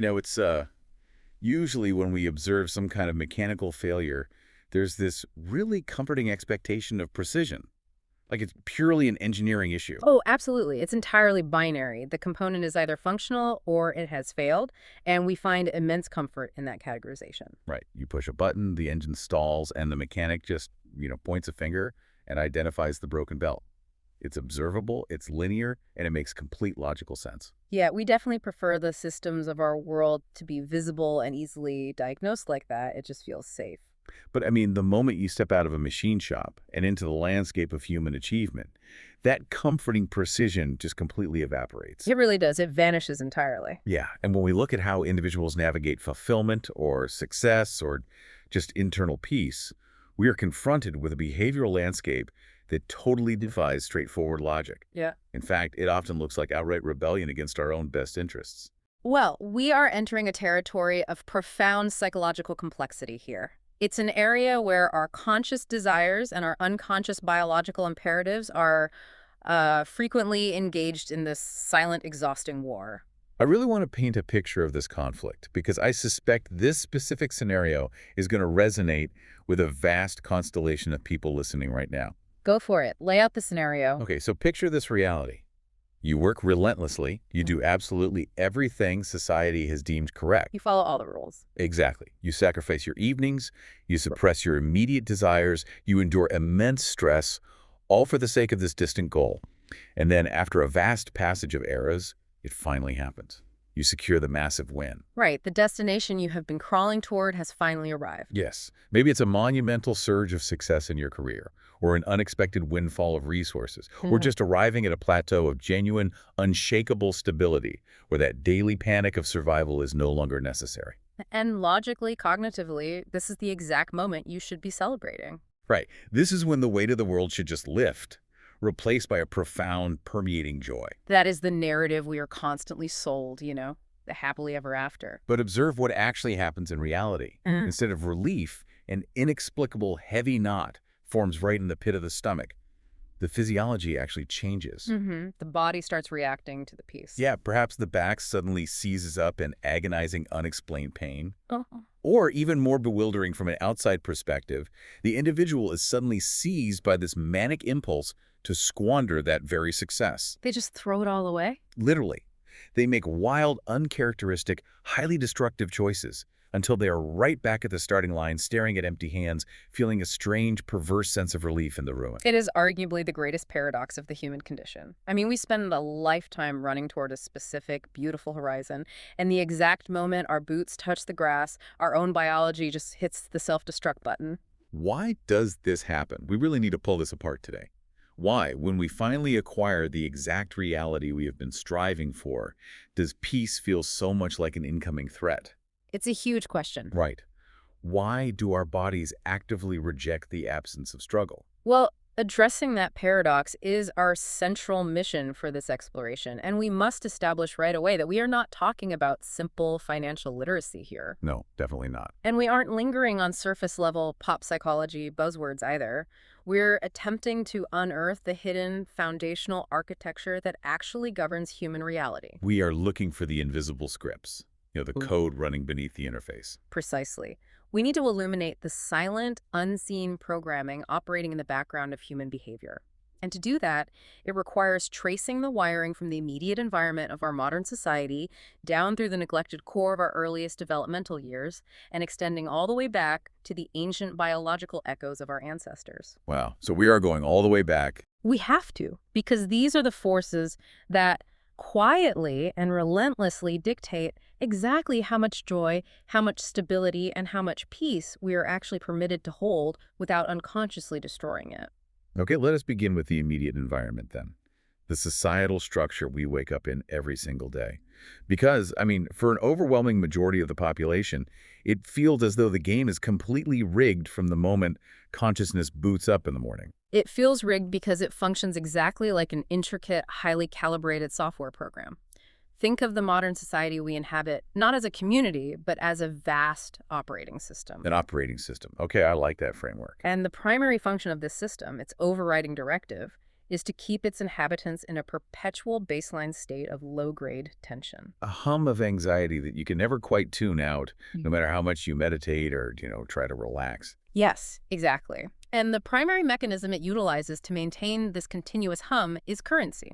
It's usually when we observe some kind of mechanical failure, there's this really comforting expectation of precision. Like it's purely an engineering issue. Oh, absolutely. It's entirely binary. The component is either functional or it has failed, and we find immense comfort in that categorization. Right. You push a button, the engine stalls, and the mechanic just, points a finger and identifies the broken belt. It's observable, it's linear, and it makes complete logical sense. Yeah, we definitely prefer the systems of our world to be visible and easily diagnosed like that. It just feels safe. But I mean, the moment you step out of a machine shop and into the landscape of human achievement, that comforting precision just completely evaporates. It really does. It vanishes entirely. Yeah, and when we look at how individuals navigate fulfillment or success or just internal peace, we are confronted with a behavioral landscape that totally defies straightforward logic. Yeah. In fact, it often looks like outright rebellion against our own best interests. Well, we are entering a territory of profound psychological complexity here. It's an area where our conscious desires and our unconscious biological imperatives are frequently engaged in this silent, exhausting war. I really want to paint a picture of this conflict because I suspect this specific scenario is going to resonate with a vast constellation of people listening right now. Go for it. Lay out the scenario. Okay, so picture this reality. You work relentlessly. You do absolutely everything society has deemed correct. You follow all the rules. Exactly. You sacrifice your evenings. You suppress your immediate desires. You endure immense stress, all for the sake of this distant goal. And then after a vast passage of eras, it finally happens. You secure the massive win. Right. The destination you have been crawling toward has finally arrived. Yes. Maybe it's a monumental surge of success in your career, or an unexpected windfall of resources, or just arriving at a plateau of genuine, unshakable stability, where that daily panic of survival is no longer necessary. And logically, cognitively, this is the exact moment you should be celebrating. Right. This is when the weight of the world should just lift, replaced by a profound, permeating joy. That is the narrative we are constantly sold, the happily ever after. But observe what actually happens in reality. Instead of relief, an inexplicable heavy knot forms right in the pit of the stomach. The physiology actually changes. The body starts reacting to the piece. Yeah, perhaps the back suddenly seizes up in agonizing, unexplained pain. Oh. Or even more bewildering from an outside perspective, the individual is suddenly seized by this manic impulse to squander that very success. They just throw it all away? Literally. They make wild, uncharacteristic, highly destructive choices until they are right back at the starting line, staring at empty hands, feeling a strange, perverse sense of relief in the ruin. It is arguably the greatest paradox of the human condition. I mean, we spend a lifetime running toward a specific, beautiful horizon, and the exact moment our boots touch the grass, our own biology just hits the self-destruct button. Why does this happen? We really need to pull this apart today. Why, when we finally acquire the exact reality we have been striving for, does peace feel so much like an incoming threat? It's a huge question. Right. Why do our bodies actively reject the absence of struggle? Well, addressing that paradox is our central mission for this exploration, and we must establish right away that we are not talking about simple financial literacy here. No, definitely not. And we aren't lingering on surface-level pop psychology buzzwords either. We're attempting to unearth the hidden foundational architecture that actually governs human reality. We are looking for the invisible scripts, the code running beneath the interface. Precisely. We need to illuminate the silent, unseen programming operating in the background of human behavior. And to do that, it requires tracing the wiring from the immediate environment of our modern society down through the neglected core of our earliest developmental years and extending all the way back to the ancient biological echoes of our ancestors. Wow. So we are going all the way back. We have to, because these are the forces that quietly and relentlessly dictate exactly how much joy, how much stability, and how much peace we are actually permitted to hold without unconsciously destroying it. Okay, let us begin with the immediate environment then. The societal structure we wake up in every single day. Because, for an overwhelming majority of the population, it feels as though the game is completely rigged from the moment consciousness boots up in the morning. It feels rigged because it functions exactly like an intricate, highly calibrated software program. Think of the modern society we inhabit not as a community, but as a vast operating system. An operating system. Okay, I like that framework. And the primary function of this system, its overriding directive, is to keep its inhabitants in a perpetual baseline state of low-grade tension. A hum of anxiety that you can never quite tune out, no matter how much you meditate or, try to relax. Yes, exactly. And the primary mechanism it utilizes to maintain this continuous hum is currency.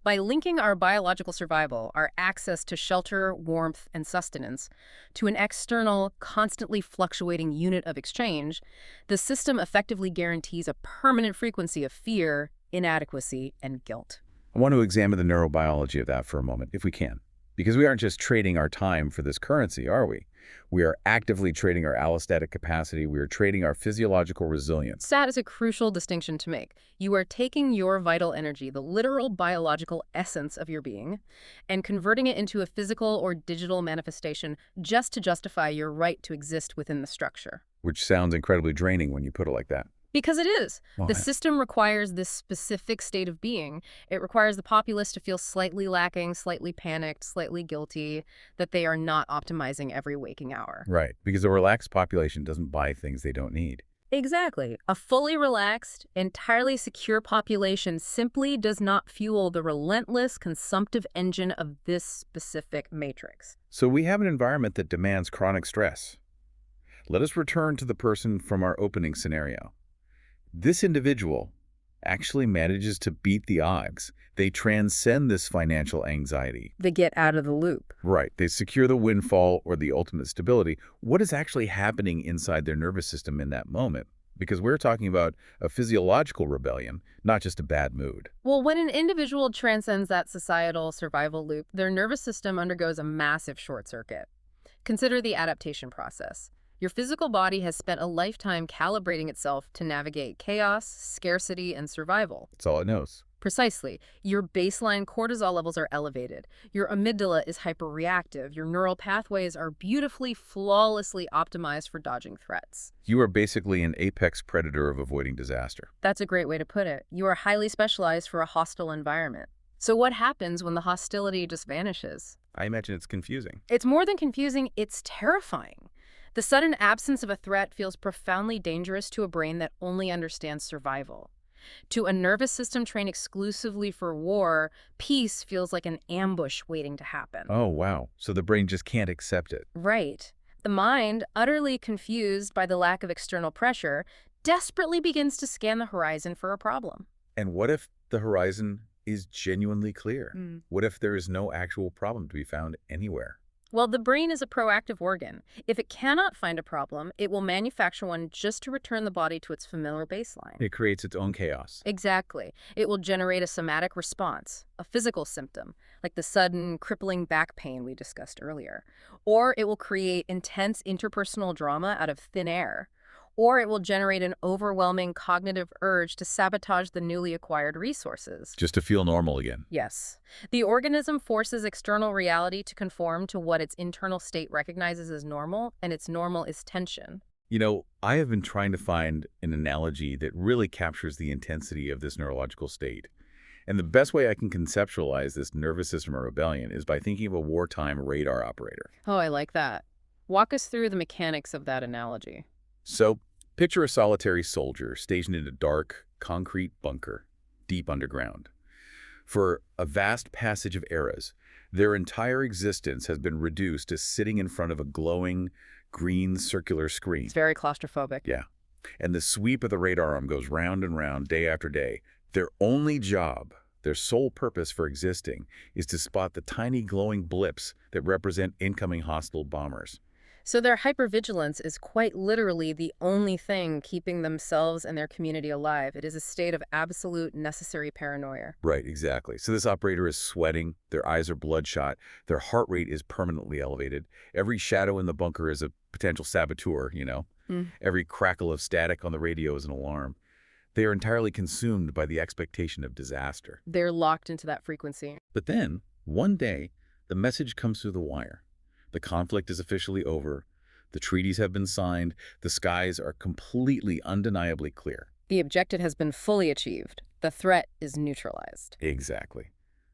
By linking our biological survival, our access to shelter, warmth, and sustenance, to an external, constantly fluctuating unit of exchange, the system effectively guarantees a permanent frequency of fear, inadequacy, and guilt. I want to examine the neurobiology of that for a moment, if we can. Because we aren't just trading our time for this currency, are we? We are actively trading our allostatic capacity. We are trading our physiological resilience. That is a crucial distinction to make. You are taking your vital energy, the literal biological essence of your being, and converting it into a physical or digital manifestation just to justify your right to exist within the structure. Which sounds incredibly draining when you put it like that. Because it is. Well, The system requires this specific state of being. It requires the populace to feel slightly lacking, slightly panicked, slightly guilty, that they are not optimizing every waking hour. Right, because a relaxed population doesn't buy things they don't need. Exactly. A fully relaxed, entirely secure population simply does not fuel the relentless consumptive engine of this specific matrix. So we have an environment that demands chronic stress. Let us return to the person from our opening scenario. This individual actually manages to beat the odds. They transcend this financial anxiety. They get out of the loop. Right. They secure the windfall or the ultimate stability. What is actually happening inside their nervous system in that moment? Because we're talking about a physiological rebellion, not just a bad mood. Well, when an individual transcends that societal survival loop, their nervous system undergoes a massive short circuit. Consider the adaptation process. Your physical body has spent a lifetime calibrating itself to navigate chaos, scarcity, and survival. That's all it knows. Precisely. Your baseline cortisol levels are elevated. Your amygdala is hyperreactive. Your neural pathways are beautifully, flawlessly optimized for dodging threats. You are basically an apex predator of avoiding disaster. That's a great way to put it. You are highly specialized for a hostile environment. So what happens when the hostility just vanishes? I imagine it's confusing. It's more than confusing, it's terrifying. The sudden absence of a threat feels profoundly dangerous to a brain that only understands survival. To a nervous system trained exclusively for war, peace feels like an ambush waiting to happen. Oh, wow. So the brain just can't accept it. Right. The mind, utterly confused by the lack of external pressure, desperately begins to scan the horizon for a problem. And what if the horizon is genuinely clear? Mm. What if there is no actual problem to be found anywhere? Well, the brain is a proactive organ. If it cannot find a problem, it will manufacture one just to return the body to its familiar baseline. It creates its own chaos. Exactly. It will generate a somatic response, a physical symptom, like the sudden, crippling back pain we discussed earlier. Or it will create intense interpersonal drama out of thin air. Or it will generate an overwhelming cognitive urge to sabotage the newly acquired resources. Just to feel normal again. Yes. The organism forces external reality to conform to what its internal state recognizes as normal, and its normal is tension. I have been trying to find an analogy that really captures the intensity of this neurological state. And the best way I can conceptualize this nervous system rebellion is by thinking of a wartime radar operator. Oh, I like that. Walk us through the mechanics of that analogy. So, picture a solitary soldier stationed in a dark, concrete bunker, deep underground. For a vast passage of eras, their entire existence has been reduced to sitting in front of a glowing, green circular screen. It's very claustrophobic. Yeah. And the sweep of the radar arm goes round and round day after day. Their only job, their sole purpose for existing, is to spot the tiny glowing blips that represent incoming hostile bombers. So their hypervigilance is quite literally the only thing keeping themselves and their community alive. It is a state of absolute necessary paranoia. Right, exactly. So this operator is sweating, their eyes are bloodshot, their heart rate is permanently elevated. Every shadow in the bunker is a potential saboteur, Every crackle of static on the radio is an alarm. They are entirely consumed by the expectation of disaster. They're locked into that frequency. But then, one day, the message comes through the wire. The conflict is officially over. The treaties have been signed. The skies are completely, undeniably clear. The objective has been fully achieved. The threat is neutralized. Exactly.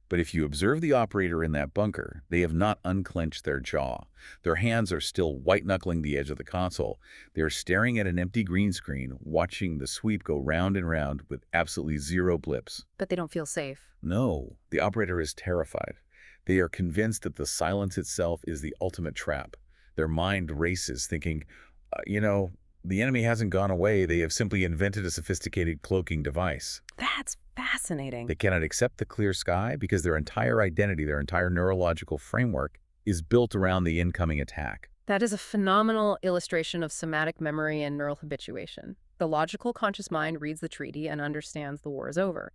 But if you observe the operator in that bunker, they have not unclenched their jaw. Their hands are still white-knuckling the edge of the console. They are staring at an empty green screen, watching the sweep go round and round with absolutely zero blips. But they don't feel safe. No, the operator is terrified. They are convinced that the silence itself is the ultimate trap. Their mind races, thinking, the enemy hasn't gone away. They have simply invented a sophisticated cloaking device. That's fascinating. They cannot accept the clear sky because their entire identity, their entire neurological framework is built around the incoming attack. That is a phenomenal illustration of somatic memory and neural habituation. The logical conscious mind reads the treaty and understands the war is over.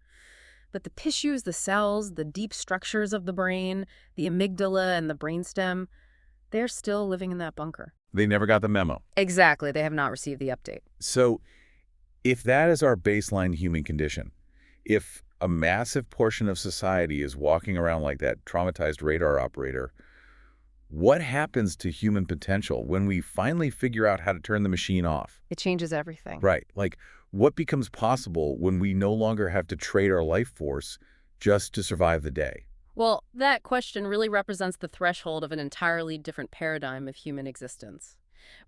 But the tissues, the cells, the deep structures of the brain, the amygdala and the brainstem, they're still living in that bunker. They never got the memo. Exactly. They have not received the update. So if that is our baseline human condition, if a massive portion of society is walking around like that traumatized radar operator, what happens to human potential when we finally figure out how to turn the machine off? It changes everything. Right. Like, what becomes possible when we no longer have to trade our life force just to survive the day? Well, that question really represents the threshold of an entirely different paradigm of human existence.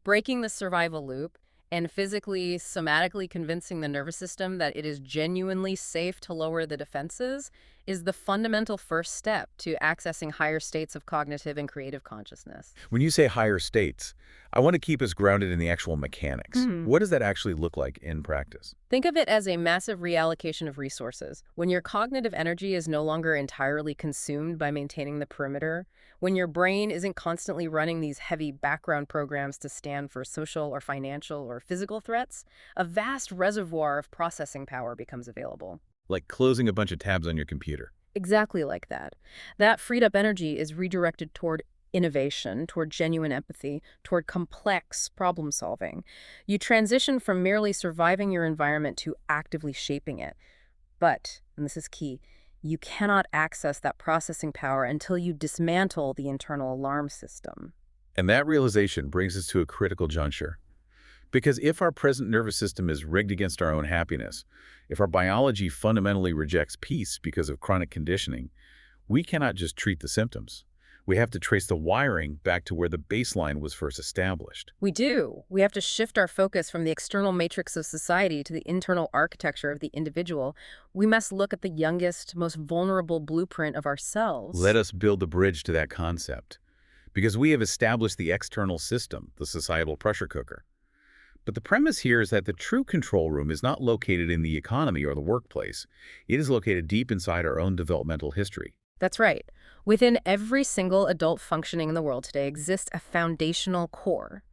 Breaking the survival loop and physically, somatically convincing the nervous system that it is genuinely safe to lower the defenses is the fundamental first step to accessing higher states of cognitive and creative consciousness. When you say higher states, I want to keep us grounded in the actual mechanics. What does that actually look like in practice? Think of it as a massive reallocation of resources. When your cognitive energy is no longer entirely consumed by maintaining the perimeter, when your brain isn't constantly running these heavy background programs to stand for social or financial or physical threats, a vast reservoir of processing power becomes available. Like closing a bunch of tabs on your computer. Exactly like that. That freed up energy is redirected toward innovation, toward genuine empathy, toward complex problem solving. You transition from merely surviving your environment to actively shaping it. But, and this is key, you cannot access that processing power until you dismantle the internal alarm system. And that realization brings us to a critical juncture. Because if our present nervous system is rigged against our own happiness, if our biology fundamentally rejects peace because of chronic conditioning, we cannot just treat the symptoms. We have to trace the wiring back to where the baseline was first established. We do. We have to shift our focus from the external matrix of society to the internal architecture of the individual. We must look at the youngest, most vulnerable blueprint of ourselves. Let us build the bridge to that concept. Because we have established the external system, the societal pressure cooker. But the premise here is that the true control room is not located in the economy or the workplace. It is located deep inside our own developmental history. That's right. Within every single adult functioning in the world today exists a foundational core.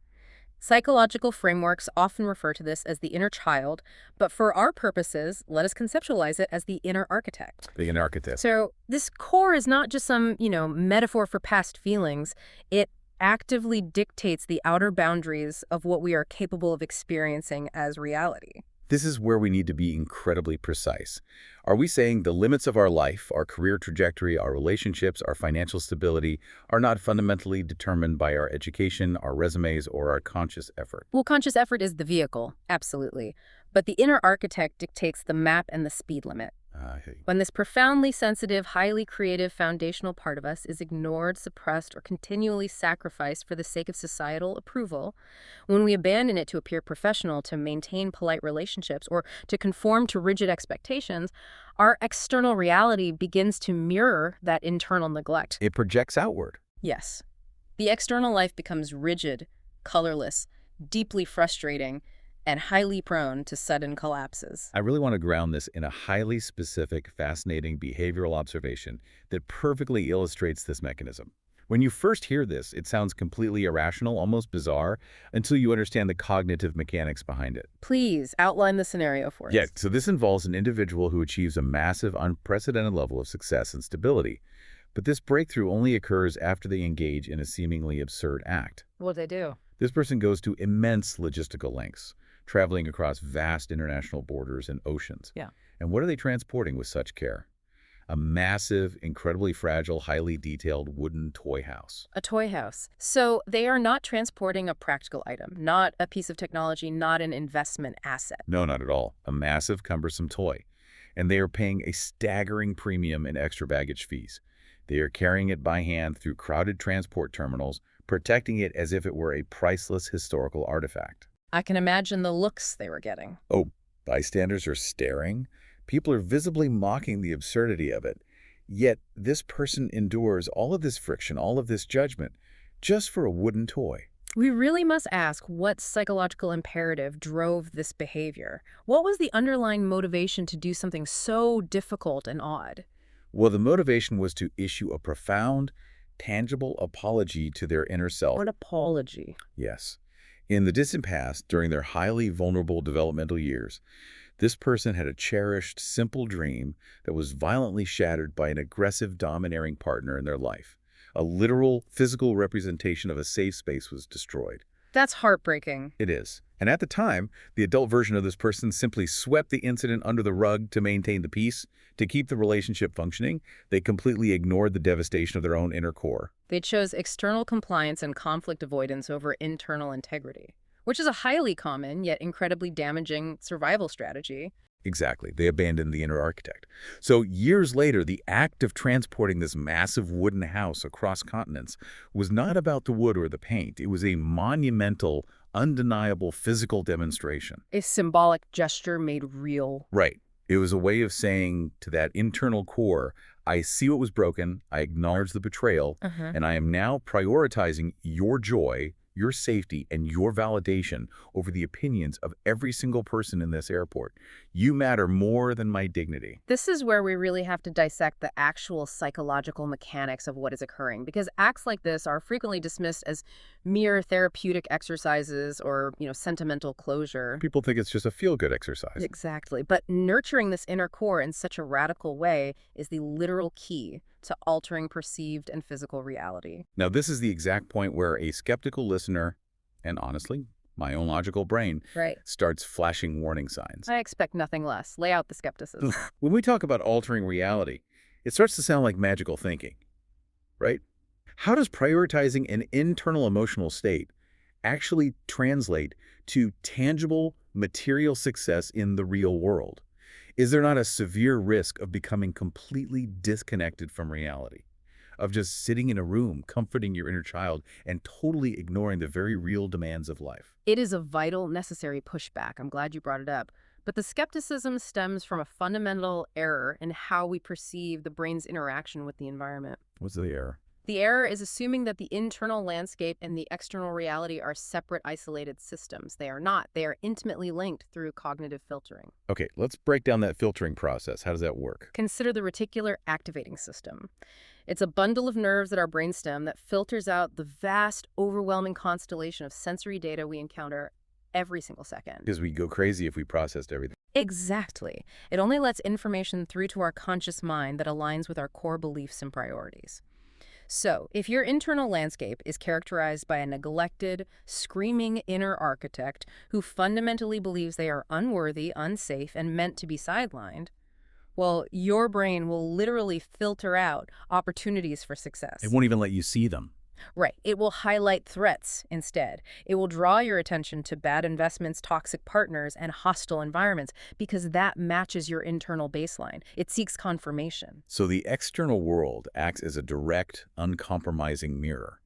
Psychological frameworks often refer to this as the inner child, but for our purposes, let us conceptualize it as the inner architect. The inner architect. So this core is not just some, metaphor for past feelings. It actively dictates the outer boundaries of what we are capable of experiencing as reality. This is where we need to be incredibly precise. Are we saying the limits of our life, our career trajectory, our relationships, our financial stability are not fundamentally determined by our education, our resumes, or our conscious effort? Well, conscious effort is the vehicle, absolutely. But the inner architect dictates the map and the speed limit. When this profoundly sensitive, highly creative, foundational part of us is ignored, suppressed, or continually sacrificed for the sake of societal approval, when we abandon it to appear professional, to maintain polite relationships, or to conform to rigid expectations, our external reality begins to mirror that internal neglect. It projects outward. Yes. The external life becomes rigid, colorless, deeply frustrating, and highly prone to sudden collapses. I really want to ground this in a highly specific, fascinating behavioral observation that perfectly illustrates this mechanism. When you first hear this, it sounds completely irrational, almost bizarre, until you understand the cognitive mechanics behind it. Please outline the scenario for us. Yeah, so this involves an individual who achieves a massive, unprecedented level of success and stability. But this breakthrough only occurs after they engage in a seemingly absurd act. What'd they do? This person goes to immense logistical lengths, traveling across vast international borders and oceans. Yeah. And what are they transporting with such care? A massive, incredibly fragile, highly detailed wooden toy house. A toy house. So they are not transporting a practical item, not a piece of technology, not an investment asset. No, not at all. A massive, cumbersome toy. and they are paying a staggering premium in extra baggage fees. They are carrying it by hand through crowded transport terminals, protecting it as if it were a priceless historical artifact. I can imagine the looks they were getting. Oh, bystanders are staring. People are visibly mocking the absurdity of it. Yet this person endures all of this friction, all of this judgment, just for a wooden toy. We really must ask what psychological imperative drove this behavior. What was the underlying motivation to do something so difficult and odd? Well, the motivation was to issue a profound, tangible apology to their inner self. An apology. Yes. In the distant past, during their highly vulnerable developmental years, this person had a cherished, simple dream that was violently shattered by an aggressive, domineering partner in their life. A literal, physical representation of a safe space was destroyed. That's heartbreaking. It is. And at the time, the adult version of this person simply swept the incident under the rug to maintain the peace, to keep the relationship functioning. They completely ignored the devastation of their own inner core. They chose external compliance and conflict avoidance over internal integrity, which is a highly common yet incredibly damaging survival strategy. Exactly. They abandoned the inner architect. So years later, the act of transporting this massive wooden house across continents was not about the wood or the paint. It was a monumental, undeniable physical demonstration. A symbolic gesture made real. Right. It was a way of saying to that internal core, I see what was broken, I acknowledge the betrayal, and I am now prioritizing your joy, your safety, and your validation over the opinions of every single person in this airport. You matter more than my dignity. This is where we really have to dissect the actual psychological mechanics of what is occurring, because acts like this are frequently dismissed as mere therapeutic exercises or, sentimental closure. People think it's just a feel-good exercise. Exactly. But nurturing this inner core in such a radical way is the literal key to altering perceived and physical reality. Now, this is the exact point where a skeptical listener, and honestly, my own logical brain, starts flashing warning signs. I expect nothing less. Lay out the skepticism. When we talk about altering reality, it starts to sound like magical thinking, right? How does prioritizing an internal emotional state actually translate to tangible material success in the real world? Is there not a severe risk of becoming completely disconnected from reality? Of just sitting in a room, comforting your inner child, and totally ignoring the very real demands of life? It is a vital, necessary pushback. I'm glad you brought it up. But the skepticism stems from a fundamental error in how we perceive the brain's interaction with the environment. What's the error? The error is assuming that the internal landscape and the external reality are separate, isolated systems. They are not. They are intimately linked through cognitive filtering. Okay, let's break down that filtering process. How does that work? Consider the reticular activating system. It's a bundle of nerves at our brainstem that filters out the vast, overwhelming constellation of sensory data we encounter every single second. Because we go crazy if we processed everything. Exactly. It only lets information through to our conscious mind that aligns with our core beliefs and priorities. So, if your internal landscape is characterized by a neglected, screaming inner architect who fundamentally believes they are unworthy, unsafe, and meant to be sidelined, well, your brain will literally filter out opportunities for success. It won't even let you see them. Right. It will highlight threats instead. It will draw your attention to bad investments, toxic partners, and hostile environments because that matches your internal baseline. It seeks confirmation. So the external world acts as a direct, uncompromising mirror.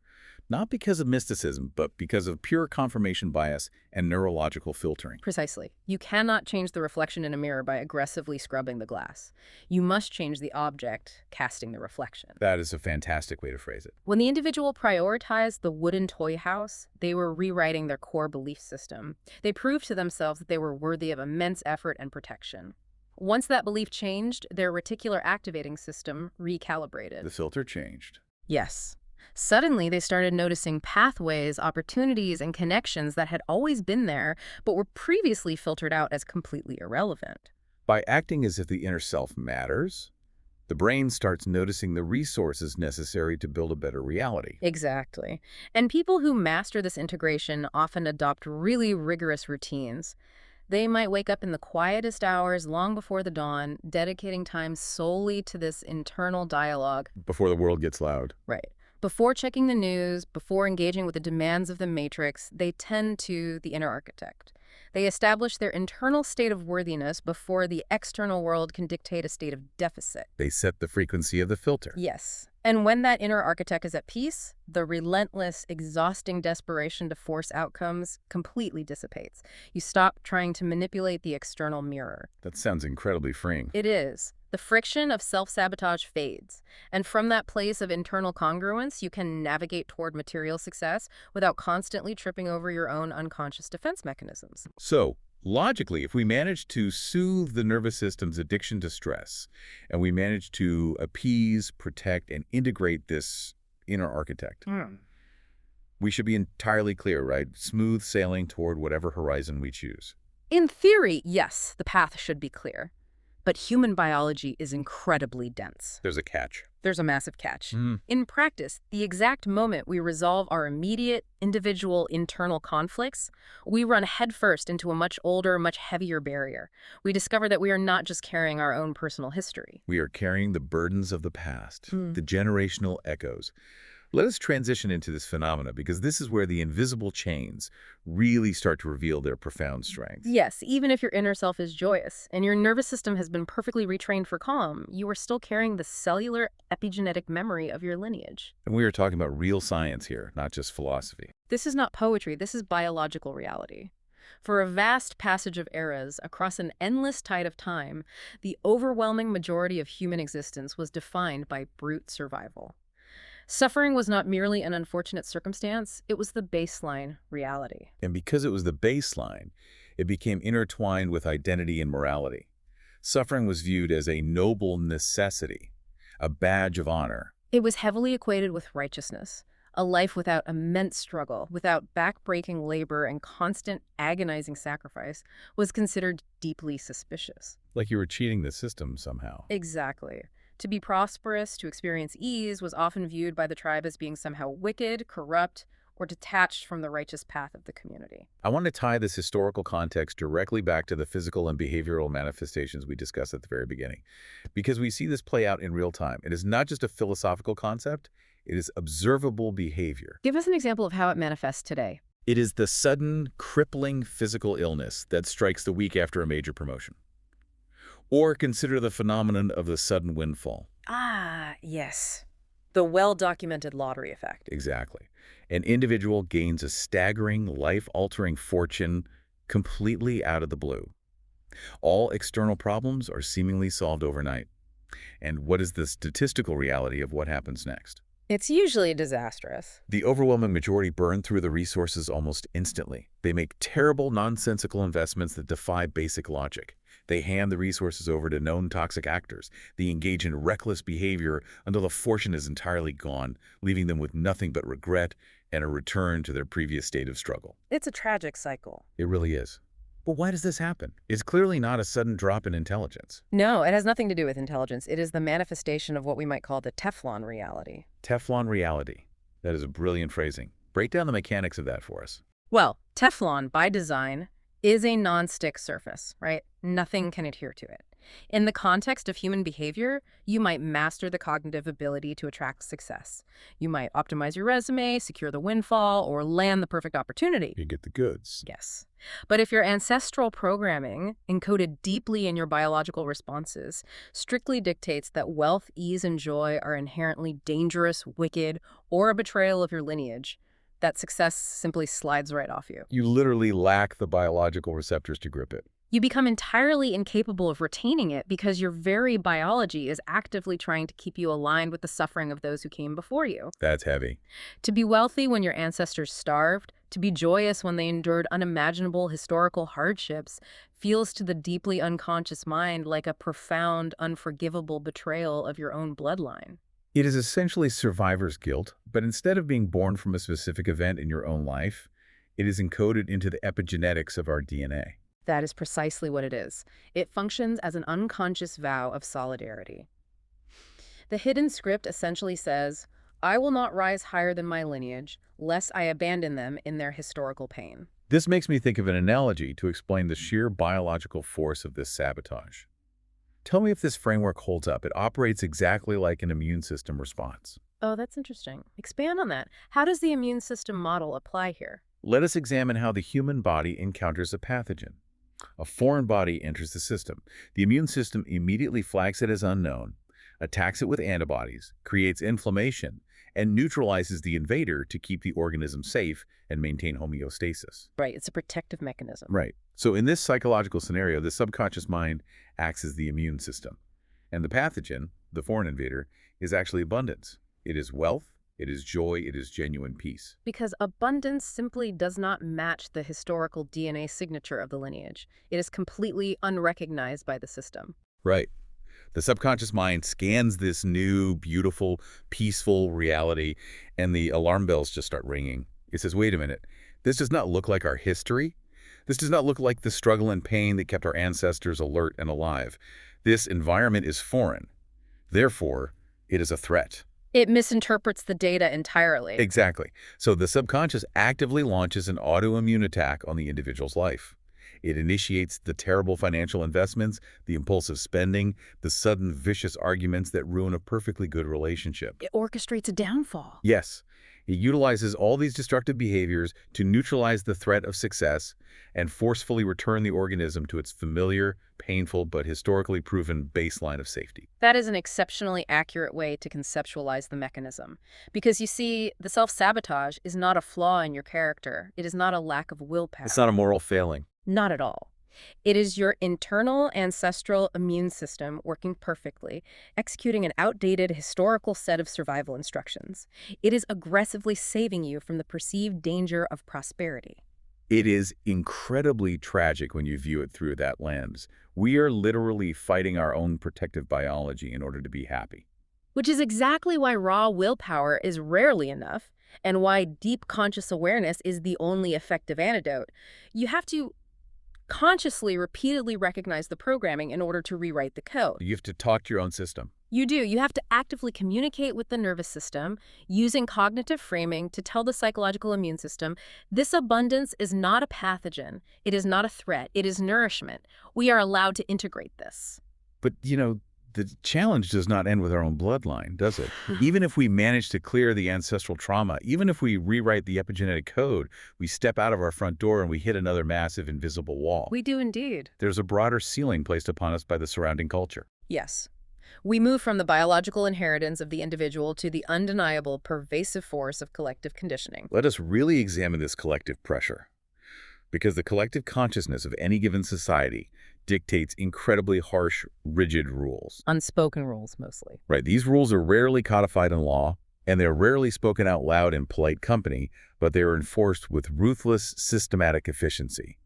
Not because of mysticism, but because of pure confirmation bias and neurological filtering. Precisely. You cannot change the reflection in a mirror by aggressively scrubbing the glass. You must change the object casting the reflection. That is a fantastic way to phrase it. When the individual prioritized the wooden toy house, they were rewriting their core belief system. They proved to themselves that they were worthy of immense effort and protection. Once that belief changed, their reticular activating system recalibrated. The filter changed. Yes. Suddenly, they started noticing pathways, opportunities, and connections that had always been there, but were previously filtered out as completely irrelevant. By acting as if the inner self matters, the brain starts noticing the resources necessary to build a better reality. Exactly. And people who master this integration often adopt really rigorous routines. They might wake up in the quietest hours long before the dawn, dedicating time solely to this internal dialogue. Before the world gets loud. Right. Before checking the news, before engaging with the demands of the matrix, they tend to the inner architect. They establish their internal state of worthiness before the external world can dictate a state of deficit. They set the frequency of the filter. Yes. And when that inner architect is at peace, the relentless, exhausting desperation to force outcomes completely dissipates. You stop trying to manipulate the external mirror. That sounds incredibly freeing. It is. The friction of self-sabotage fades. And from that place of internal congruence, you can navigate toward material success without constantly tripping over your own unconscious defense mechanisms. So, logically, if we manage to soothe the nervous system's addiction to stress, and we manage to appease, protect, and integrate this inner architect, we should be entirely clear, right? Smooth sailing toward whatever horizon we choose. In theory, yes, the path should be clear. But human biology is incredibly dense. There's a catch. There's a massive catch. In practice, the exact moment we resolve our immediate, individual, internal conflicts, we run headfirst into a much older, much heavier barrier. We discover that we are not just carrying our own personal history. We are carrying the burdens of the past, the generational echoes. Let us transition into this phenomena, because this is where the invisible chains really start to reveal their profound strength. Yes, even if your inner self is joyous and your nervous system has been perfectly retrained for calm, you are still carrying the cellular epigenetic memory of your lineage. And we are talking about real science here, not just philosophy. This is not poetry, this is biological reality. For a vast passage of eras across an endless tide of time, the overwhelming majority of human existence was defined by brute survival. Suffering was not merely an unfortunate circumstance, it was the baseline reality. And because it was the baseline, it became intertwined with identity and morality. Suffering was viewed as a noble necessity, a badge of honor. It was heavily equated with righteousness. A life without immense struggle, without back-breaking labor and constant agonizing sacrifice was considered deeply suspicious. Like you were cheating the system somehow. Exactly. To be prosperous, to experience ease, was often viewed by the tribe as being somehow wicked, corrupt, or detached from the righteous path of the community. I want to tie this historical context directly back to the physical and behavioral manifestations we discussed at the very beginning, because we see this play out in real time. It is not just a philosophical concept, it is observable behavior. Give us an example of how it manifests today. It is the sudden, crippling physical illness that strikes the week after a major promotion. Or consider the phenomenon of the sudden windfall. Ah, yes. The well-documented lottery effect. Exactly. An individual gains a staggering, life-altering fortune completely out of the blue. All external problems are seemingly solved overnight. And what is the statistical reality of what happens next? It's usually disastrous. The overwhelming majority burn through the resources almost instantly. They make terrible, nonsensical investments that defy basic logic. They hand the resources over to known toxic actors. They engage in reckless behavior until the fortune is entirely gone, leaving them with nothing but regret and a return to their previous state of struggle. It's a tragic cycle. It really is. But why does this happen? It's clearly not a sudden drop in intelligence. No, it has nothing to do with intelligence. It is the manifestation of what we might call the Teflon reality. Teflon reality. That is a brilliant phrasing. Break down the mechanics of that for us. Well, Teflon, by design, is a non-stick surface, right? Nothing can adhere to it. In the context of human behavior, you might master the cognitive ability to attract success. You might optimize your resume, secure the windfall, or land the perfect opportunity. You get the goods. Yes. But if your ancestral programming, encoded deeply in your biological responses, strictly dictates that wealth, ease, and joy are inherently dangerous, wicked, or a betrayal of your lineage, that success simply slides right off you. You literally lack the biological receptors to grip it. You become entirely incapable of retaining it because your very biology is actively trying to keep you aligned with the suffering of those who came before you. That's heavy. To be wealthy when your ancestors starved, to be joyous when they endured unimaginable historical hardships, feels to the deeply unconscious mind like a profound, unforgivable betrayal of your own bloodline. It is essentially survivor's guilt, but instead of being born from a specific event in your own life, it is encoded into the epigenetics of our DNA. That is precisely what it is. It functions as an unconscious vow of solidarity. The hidden script essentially says, I will not rise higher than my lineage, lest I abandon them in their historical pain. This makes me think of an analogy to explain the sheer biological force of this sabotage. Tell me if this framework holds up. It operates exactly like an immune system response. Oh, that's interesting. Expand on that. How does the immune system model apply here? Let us examine how the human body encounters a pathogen. A foreign body enters the system. The immune system immediately flags it as unknown, attacks it with antibodies, creates inflammation, and neutralizes the invader to keep the organism safe and maintain homeostasis. Right, it's a protective mechanism. Right. So in this psychological scenario, the subconscious mind acts as the immune system. And the pathogen, the foreign invader, is actually abundance. It is wealth, it is joy, it is genuine peace. Because abundance simply does not match the historical DNA signature of the lineage. It is completely unrecognized by the system. Right. The subconscious mind scans this new, beautiful, peaceful reality, and the alarm bells just start ringing. It says, wait a minute, this does not look like our history. This does not look like the struggle and pain that kept our ancestors alert and alive. This environment is foreign. Therefore, it is a threat. It misinterprets the data entirely. Exactly. So the subconscious actively launches an autoimmune attack on the individual's life. It initiates the terrible financial investments, the impulsive spending, the sudden vicious arguments that ruin a perfectly good relationship. It orchestrates a downfall. Yes, it utilizes all these destructive behaviors to neutralize the threat of success and forcefully return the organism to its familiar, painful, but historically proven baseline of safety. That is an exceptionally accurate way to conceptualize the mechanism. Because you see, the self-sabotage is not a flaw in your character. It is not a lack of willpower. It's not a moral failing. Not at all. It is your internal ancestral immune system working perfectly, executing an outdated historical set of survival instructions. It is aggressively saving you from the perceived danger of prosperity. It is incredibly tragic when you view it through that lens. We are literally fighting our own protective biology in order to be happy. Which is exactly why raw willpower is rarely enough, and why deep conscious awareness is the only effective antidote. You have to consciously, repeatedly recognize the programming in order to rewrite the code. You have to talk to your own system. You do. You have to actively communicate with the nervous system using cognitive framing to tell the psychological immune system, this abundance is not a pathogen. It is not a threat. It is nourishment. We are allowed to integrate this. But, the challenge does not end with our own bloodline, does it? Even if we manage to clear the ancestral trauma, even if we rewrite the epigenetic code, we step out of our front door and we hit another massive invisible wall. We do indeed. There's a broader ceiling placed upon us by the surrounding culture. Yes. We move from the biological inheritance of the individual to the undeniable, pervasive force of collective conditioning. Let us really examine this collective pressure. Because the collective consciousness of any given society dictates incredibly harsh, rigid rules. Unspoken rules, mostly. Right. These rules are rarely codified in law, and they're rarely spoken out loud in polite company, but they are enforced with ruthless, systematic efficiency.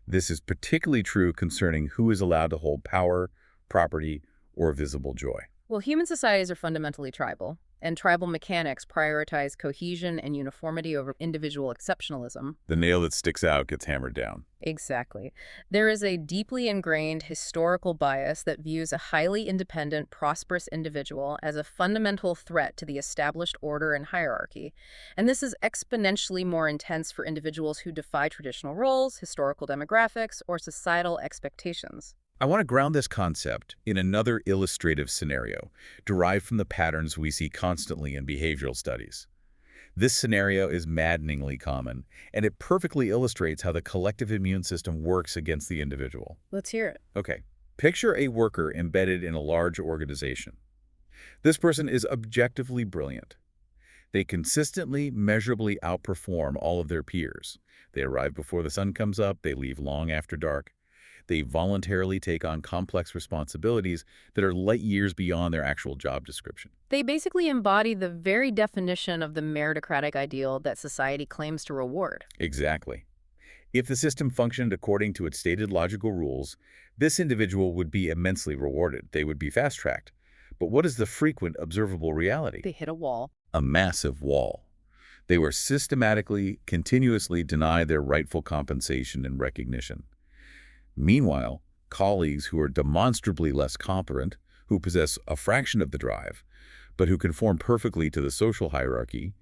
This is particularly true concerning who is allowed to hold power, property, or visible joy. Well, human societies are fundamentally tribal, and tribal mechanics prioritize cohesion and uniformity over individual exceptionalism. The nail that sticks out gets hammered down. Exactly. There is a deeply ingrained historical bias that views a highly independent, prosperous individual as a fundamental threat to the established order and hierarchy. And this is exponentially more intense for individuals who defy traditional roles, historical demographics, or societal expectations. I want to ground this concept in another illustrative scenario, derived from the patterns we see constantly in behavioral studies. This scenario is maddeningly common, and it perfectly illustrates how the collective immune system works against the individual. Let's hear it. Okay, picture a worker embedded in a large organization. This person is objectively brilliant. They consistently, measurably outperform all of their peers. They arrive before the sun comes up, they leave long after dark. They voluntarily take on complex responsibilities that are light years beyond their actual job description. They basically embody the very definition of the meritocratic ideal that society claims to reward. Exactly. If the system functioned according to its stated logical rules, this individual would be immensely rewarded. They would be fast-tracked. But what is the frequent observable reality? They hit a wall. A massive wall. They were systematically, continuously denied their rightful compensation and recognition. Meanwhile, colleagues who are demonstrably less competent, who possess a fraction of the drive, but who conform perfectly to the social hierarchy,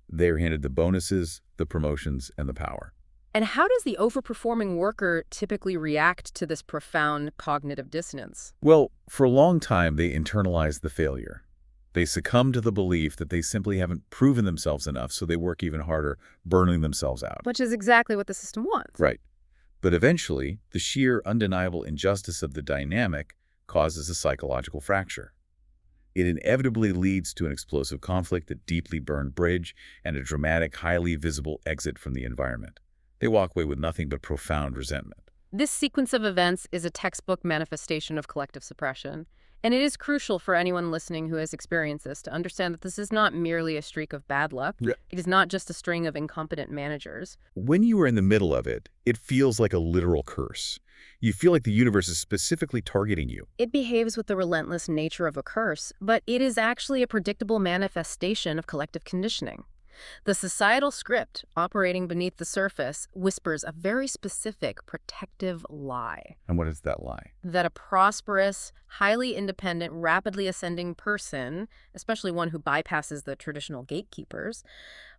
they're handed the bonuses, the promotions, and the power. And how does the overperforming worker typically react to this profound cognitive dissonance? Well, for a long time, they internalize the failure. They succumb to the belief that they simply haven't proven themselves enough, so they work even harder, burning themselves out. Which is exactly what the system wants. Right. But eventually, the sheer undeniable injustice of the dynamic causes a psychological fracture. It inevitably leads to an explosive conflict, a deeply burned bridge, and a dramatic, highly visible exit from the environment. They walk away with nothing but profound resentment. This sequence of events is a textbook manifestation of collective suppression. And it is crucial for anyone listening who has experienced this to understand that this is not merely a streak of bad luck. Yeah. It is not just a string of incompetent managers. When you are in the middle of it, it feels like a literal curse. You feel like the universe is specifically targeting you. It behaves with the relentless nature of a curse, but it is actually a predictable manifestation of collective conditioning. The societal script, operating beneath the surface, whispers a very specific protective lie. And what is that lie? That a prosperous, highly independent, rapidly ascending person, especially one who bypasses the traditional gatekeepers,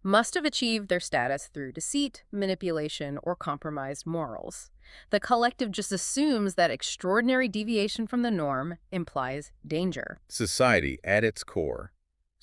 must have achieved their status through deceit, manipulation, or compromised morals. The collective just assumes that extraordinary deviation from the norm implies danger. Society, at its core,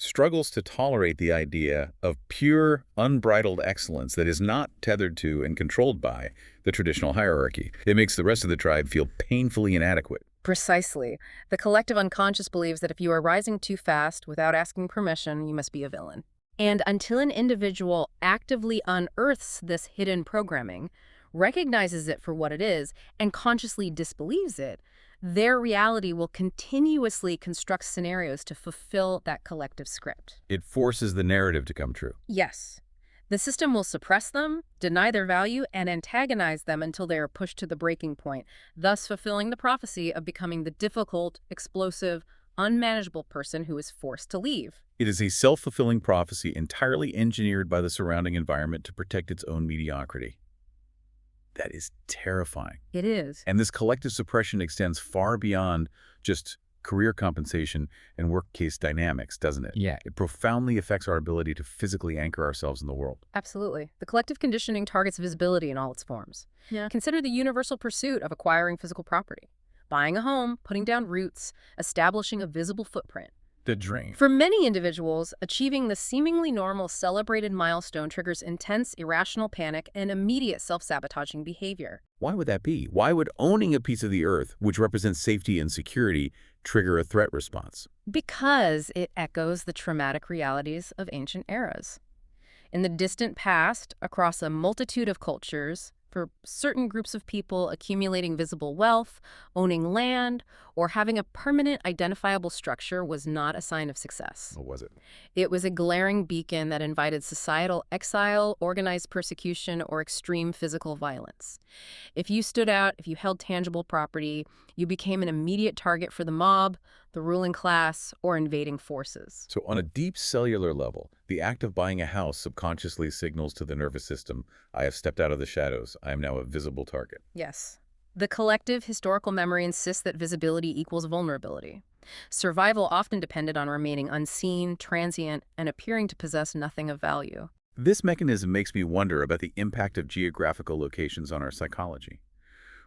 struggles to tolerate the idea of pure, unbridled excellence that is not tethered to and controlled by the traditional hierarchy. It makes the rest of the tribe feel painfully inadequate. Precisely. The collective unconscious believes that if you are rising too fast without asking permission, you must be a villain. And until an individual actively unearths this hidden programming, recognizes it for what it is, and consciously disbelieves it, their reality will continuously construct scenarios to fulfill that collective script. It forces the narrative to come true. Yes. The system will suppress them, deny their value, and antagonize them until they are pushed to the breaking point, thus fulfilling the prophecy of becoming the difficult, explosive, unmanageable person who is forced to leave. It is a self-fulfilling prophecy entirely engineered by the surrounding environment to protect its own mediocrity. That is terrifying. It is. And this collective suppression extends far beyond just career compensation and work case dynamics, doesn't it? Yeah. It profoundly affects our ability to physically anchor ourselves in the world. Absolutely. The collective conditioning targets visibility in all its forms. Consider the universal pursuit of acquiring physical property. Buying a home, putting down roots, establishing a visible footprint. The dream. For many individuals, achieving the seemingly normal celebrated milestone triggers intense, irrational panic and immediate self-sabotaging behavior. Why would that be? Why would owning a piece of the earth, which represents safety and security, trigger a threat response? Because it echoes the traumatic realities of ancient eras. In the distant past, across a multitude of cultures, for certain groups of people, accumulating visible wealth, owning land, or having a permanent identifiable structure was not a sign of success. What was it? It was a glaring beacon that invited societal exile, organized persecution, or extreme physical violence. If you stood out, if you held tangible property, you became an immediate target for the mob, the ruling class, or invading forces. So on a deep cellular level, the act of buying a house subconsciously signals to the nervous system, I have stepped out of the shadows. I am now a visible target. Yes. The collective historical memory insists that visibility equals vulnerability. Survival often depended on remaining unseen, transient, and appearing to possess nothing of value. This mechanism makes me wonder about the impact of geographical locations on our psychology.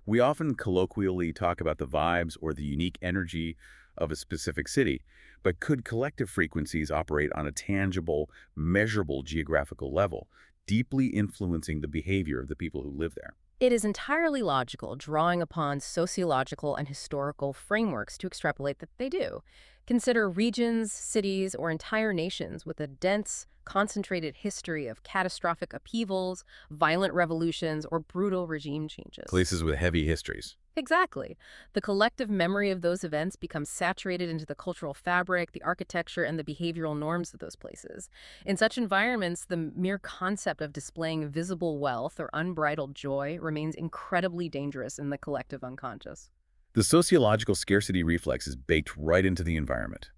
We often colloquially talk about the vibes or the unique energy of a specific city, but could collective frequencies operate on a tangible, measurable geographical level, deeply influencing the behavior of the people who live there? It is entirely logical, drawing upon sociological and historical frameworks to extrapolate that they do. Consider regions, cities, or entire nations with a dense, concentrated history of catastrophic upheavals, violent revolutions, or brutal regime changes. Places with heavy histories. Exactly. The collective memory of those events becomes saturated into the cultural fabric, the architecture, and the behavioral norms of those places. In such environments, the mere concept of displaying visible wealth or unbridled joy remains incredibly dangerous in the collective unconscious. The sociological scarcity reflex is baked right into the environment.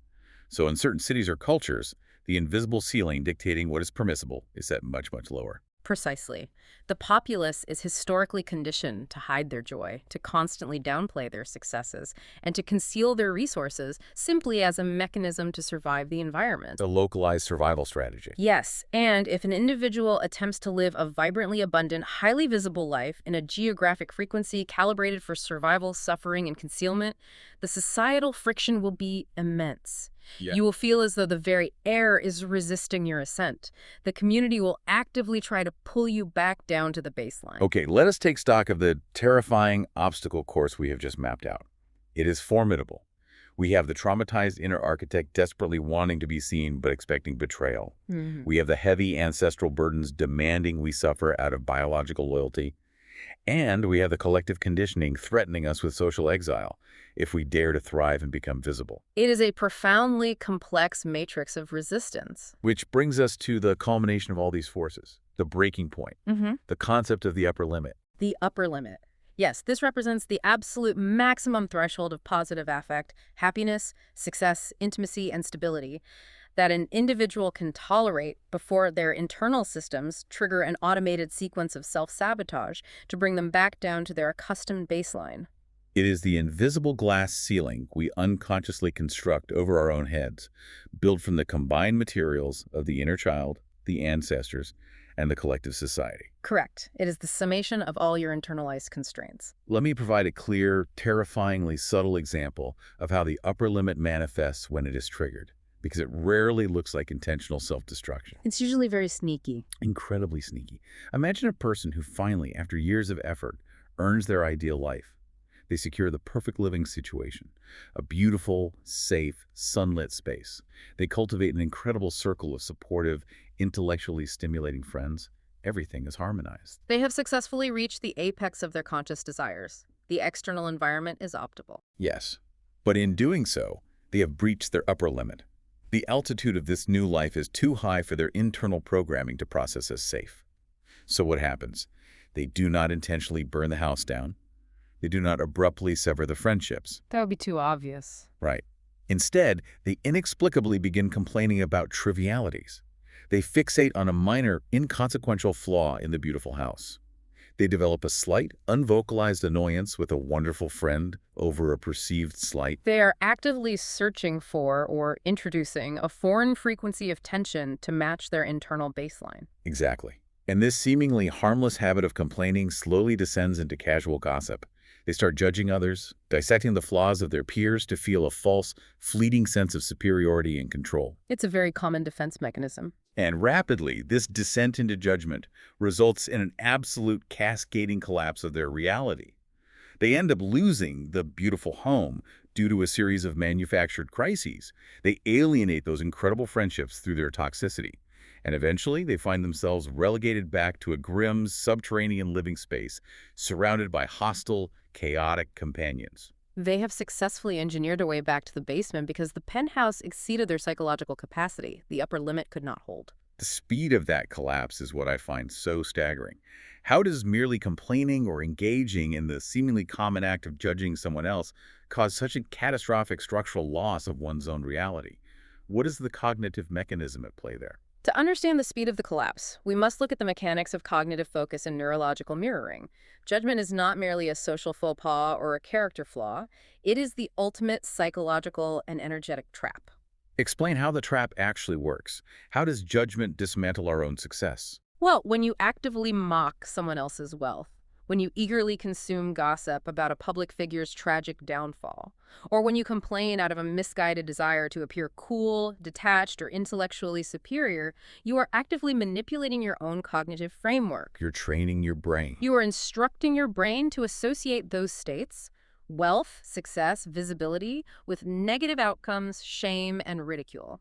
So in certain cities or cultures, the invisible ceiling dictating what is permissible is set much, much lower. Precisely. The populace is historically conditioned to hide their joy, to constantly downplay their successes, and to conceal their resources simply as a mechanism to survive the environment. A localized survival strategy. Yes, and if an individual attempts to live a vibrantly abundant, highly visible life in a geographic frequency calibrated for survival, suffering, and concealment, the societal friction will be immense. Yeah. You will feel as though the very air is resisting your ascent. The community will actively try to pull you back down to the baseline. Okay, let us take stock of the terrifying obstacle course we have just mapped out. It is formidable. We have the traumatized inner architect desperately wanting to be seen but expecting betrayal. Mhm. We have the heavy ancestral burdens demanding we suffer out of biological loyalty. And we have the collective conditioning threatening us with social exile if we dare to thrive and become visible. It is a profoundly complex matrix of resistance. Which brings us to the culmination of all these forces, the breaking point, Mhm. the concept of the upper limit. The upper limit. Yes, this represents the absolute maximum threshold of positive affect, happiness, success, intimacy, and stability that an individual can tolerate before their internal systems trigger an automated sequence of self-sabotage to bring them back down to their accustomed baseline. It is the invisible glass ceiling we unconsciously construct over our own heads, built from the combined materials of the inner child, the ancestors, and the collective society. Correct. It is the summation of all your internalized constraints. Let me provide a clear, terrifyingly subtle example of how the upper limit manifests when it is triggered, because it rarely looks like intentional self-destruction. It's usually very sneaky. Incredibly sneaky. Imagine a person who finally, after years of effort, earns their ideal life. They secure the perfect living situation, a beautiful, safe, sunlit space. They cultivate an incredible circle of supportive, intellectually stimulating friends. Everything is harmonized. They have successfully reached the apex of their conscious desires. The external environment is optimal. Yes, but in doing so, they have breached their upper limit. The altitude of this new life is too high for their internal programming to process as safe. So what happens? They do not intentionally burn the house down. They do not abruptly sever the friendships. That would be too obvious. Right. Instead, they inexplicably begin complaining about trivialities. They fixate on a minor, inconsequential flaw in the beautiful house. They develop a slight, unvocalized annoyance with a wonderful friend over a perceived slight. They are actively searching for or introducing a foreign frequency of tension to match their internal baseline. Exactly. And this seemingly harmless habit of complaining slowly descends into casual gossip. They start judging others, dissecting the flaws of their peers to feel a false, fleeting sense of superiority and control. It's a very common defense mechanism. And rapidly, this descent into judgment results in an absolute cascading collapse of their reality. They end up losing the beautiful home due to a series of manufactured crises. They alienate those incredible friendships through their toxicity. And eventually, they find themselves relegated back to a grim, subterranean living space surrounded by hostile, chaotic companions. They have successfully engineered a way back to the basement because the penthouse exceeded their psychological capacity. The upper limit could not hold. The speed of that collapse is what I find so staggering. How does merely complaining or engaging in the seemingly common act of judging someone else cause such a catastrophic structural loss of one's own reality? What is the cognitive mechanism at play there? To understand the speed of the collapse, we must look at the mechanics of cognitive focus and neurological mirroring. Judgment is not merely a social faux pas or a character flaw. It is the ultimate psychological and energetic trap. Explain how the trap actually works. How does judgment dismantle our own success? Well, when you actively mock someone else's wealth, when you eagerly consume gossip about a public figure's tragic downfall, or when you complain out of a misguided desire to appear cool, detached, or intellectually superior, you are actively manipulating your own cognitive framework. You're training your brain. You are instructing your brain to associate those states, wealth, success, visibility, with negative outcomes, shame, and ridicule.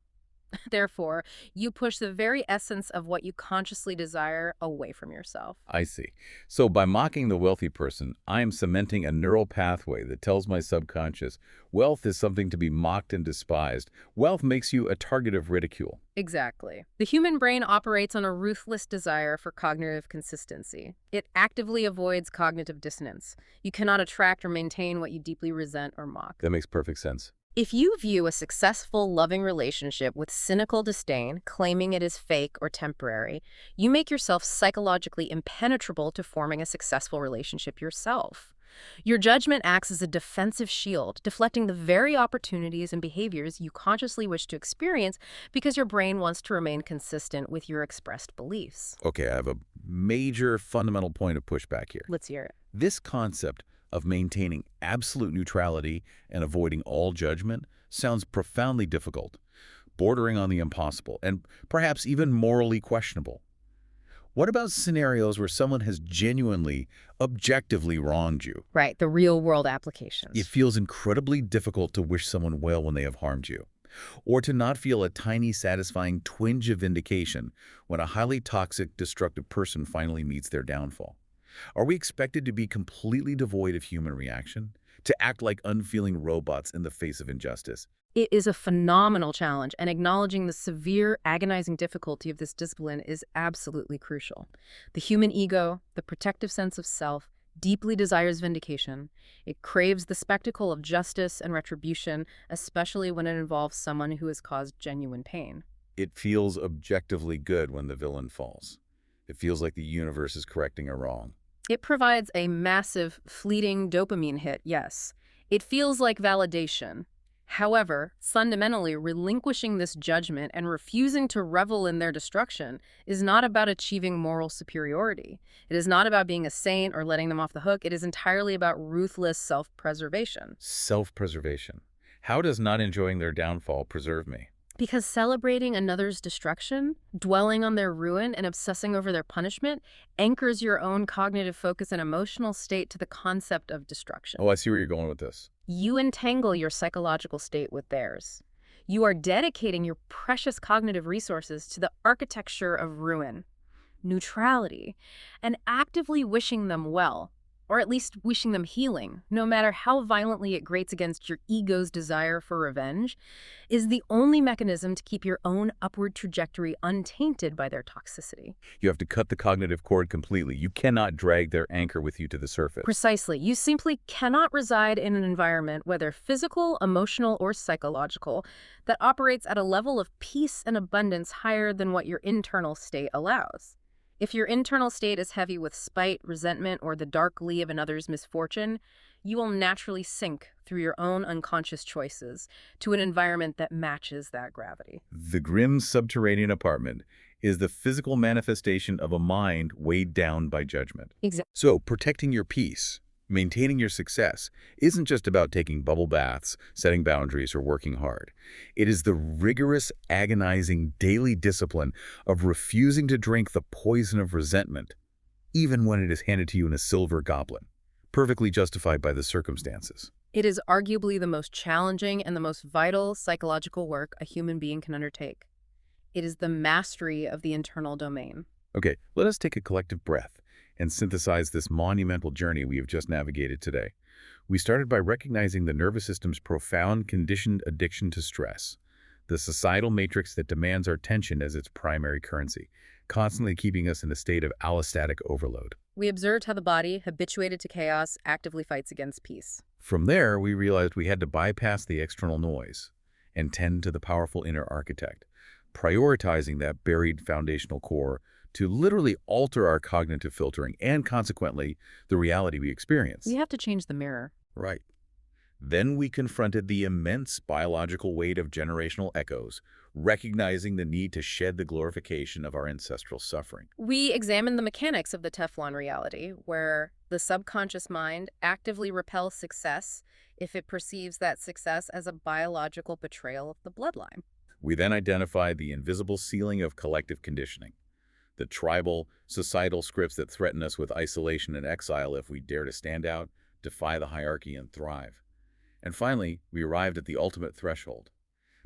Therefore, you push the very essence of what you consciously desire away from yourself. I see. So by mocking the wealthy person, I am cementing a neural pathway that tells my subconscious wealth is something to be mocked and despised. Wealth makes you a target of ridicule. Exactly. The human brain operates on a ruthless desire for cognitive consistency. It actively avoids cognitive dissonance. You cannot attract or maintain what you deeply resent or mock. That makes perfect sense. If you view a successful, loving relationship with cynical disdain, claiming it is fake or temporary, you make yourself psychologically impenetrable to forming a successful relationship yourself. Your judgment acts as a defensive shield, deflecting the very opportunities and behaviors you consciously wish to experience because your brain wants to remain consistent with your expressed beliefs. Okay, I have a major fundamental point of pushback here. Let's hear it. This concept of maintaining absolute neutrality and avoiding all judgment sounds profoundly difficult, bordering on the impossible, and perhaps even morally questionable. What about scenarios where someone has genuinely, objectively wronged you? Right, the real-world It applications. feels incredibly difficult to wish someone well when they have harmed you, or to not feel a tiny, satisfying twinge of vindication when a highly toxic, destructive person finally meets their downfall. Are we expected to be completely devoid of human reaction? To act like unfeeling robots in the face of injustice? It is a phenomenal challenge, and acknowledging the severe, agonizing difficulty of this discipline is absolutely crucial. The human ego, the protective sense of self, deeply desires vindication. It craves the spectacle of justice and retribution, especially when it involves someone who has caused genuine pain. It feels objectively good when the villain falls. It feels like the universe is correcting a wrong. It provides a massive, fleeting dopamine hit, yes. It feels like validation. However, fundamentally, relinquishing this judgment and refusing to revel in their destruction is not about achieving moral superiority. It is not about being a saint or letting them off the hook. It is entirely about ruthless self-preservation. Self-preservation. How does not enjoying their downfall preserve me? Because celebrating another's destruction, dwelling on their ruin, and obsessing over their punishment anchors your own cognitive focus and emotional state to the concept of destruction. Oh, I see where you're going with this. You entangle your psychological state with theirs. You are dedicating your precious cognitive resources to the architecture of ruin, neutrality, and actively wishing them well, or at least wishing them healing, no matter how violently it grates against your ego's desire for revenge, is the only mechanism to keep your own upward trajectory untainted by their toxicity. You have to cut the cognitive cord completely. You cannot drag their anchor with you to the surface. Precisely. You simply cannot reside in an environment, whether physical, emotional, or psychological, that operates at a level of peace and abundance higher than what your internal state allows. If your internal state is heavy with spite, resentment, or the dark glee of another's misfortune, you will naturally sink through your own unconscious choices to an environment that matches that gravity. The grim subterranean apartment is the physical manifestation of a mind weighed down by judgment. Exactly. So, protecting your peace, maintaining your success, isn't just about taking bubble baths, setting boundaries, or working hard. It is the rigorous, agonizing daily discipline of refusing to drink the poison of resentment, even when it is handed to you in a silver goblet, perfectly justified by the circumstances. It is arguably the most challenging and the most vital psychological work a human being can undertake. It is the mastery of the internal domain. Okay, let us take a collective breath and synthesize this monumental journey we have just navigated today. We started by recognizing the nervous system's profound conditioned addiction to stress, the societal matrix that demands our attention as its primary currency, constantly keeping us in a state of allostatic overload. We observed how the body, habituated to chaos, actively fights against peace. From there, we realized we had to bypass the external noise and tend to the powerful inner architect, prioritizing that buried foundational core to literally alter our cognitive filtering and, consequently, the reality we experience. We have to change the mirror. Right. Then we confronted the immense biological weight of generational echoes, recognizing the need to shed the glorification of our ancestral suffering. We examined the mechanics of the Teflon reality, where the subconscious mind actively repels success if it perceives that success as a biological betrayal of the bloodline. We then identified the invisible ceiling of collective conditioning, the tribal, societal scripts that threaten us with isolation and exile if we dare to stand out, defy the hierarchy, and thrive. And finally, we arrived at the ultimate threshold,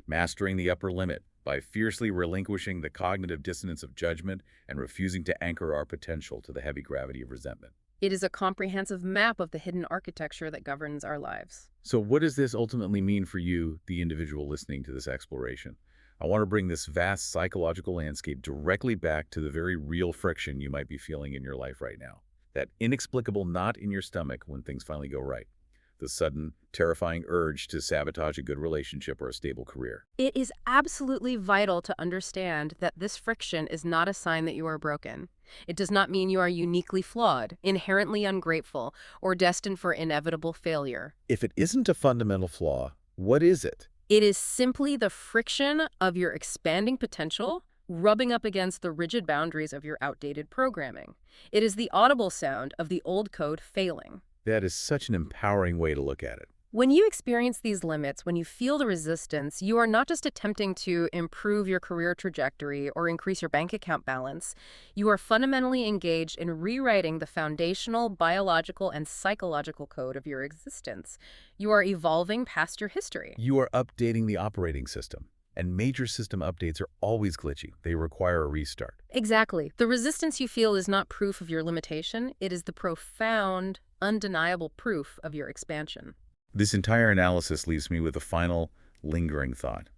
mastering the upper limit by fiercely relinquishing the cognitive dissonance of judgment and refusing to anchor our potential to the heavy gravity of resentment. It is a comprehensive map of the hidden architecture that governs our lives. So what does this ultimately mean for you, the individual listening to this exploration? I want to bring this vast psychological landscape directly back to the very real friction you might be feeling in your life right now. That inexplicable knot in your stomach when things finally go right. The sudden, terrifying urge to sabotage a good relationship or a stable career. It is absolutely vital to understand that this friction is not a sign that you are broken. It does not mean you are uniquely flawed, inherently ungrateful, or destined for inevitable failure. If it isn't a fundamental flaw, what is it? It is simply the friction of your expanding potential rubbing up against the rigid boundaries of your outdated programming. It is the audible sound of the old code failing. That is such an empowering way to look at it. When you experience these limits, when you feel the resistance, you are not just attempting to improve your career trajectory or increase your bank account balance. You are fundamentally engaged in rewriting the foundational biological and psychological code of your existence. You are evolving past your history. You are updating the operating system. And major system updates are always glitchy. They require a restart. Exactly. The resistance you feel is not proof of your limitation. It is the profound, undeniable proof of your expansion. This entire analysis leaves me with a final, lingering thought.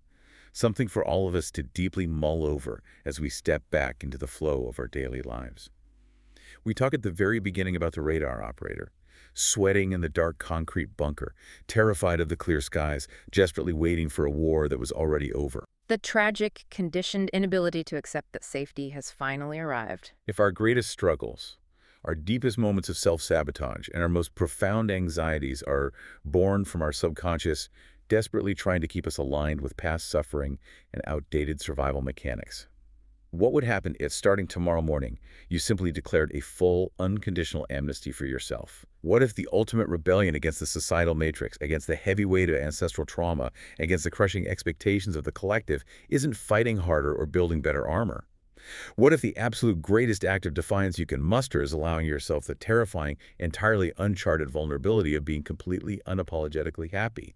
Something for all of us to deeply mull over as we step back into the flow of our daily lives. We talk at the very beginning about the radar operator, sweating in the dark concrete bunker, terrified of the clear skies, desperately waiting for a war that was already over. The tragic, conditioned inability to accept that safety has finally arrived. If our greatest struggles, our deepest moments of self-sabotage, and our most profound anxieties are born from our subconscious, desperately trying to keep us aligned with past suffering and outdated survival mechanics. What would happen if, starting tomorrow morning, you simply declared a full, unconditional amnesty for yourself? What if the ultimate rebellion against the societal matrix, against the heavy weight of ancestral trauma, against the crushing expectations of the collective, isn't fighting harder or building better armor? What if the absolute greatest act of defiance you can muster is allowing yourself the terrifying, entirely uncharted vulnerability of being completely unapologetically happy?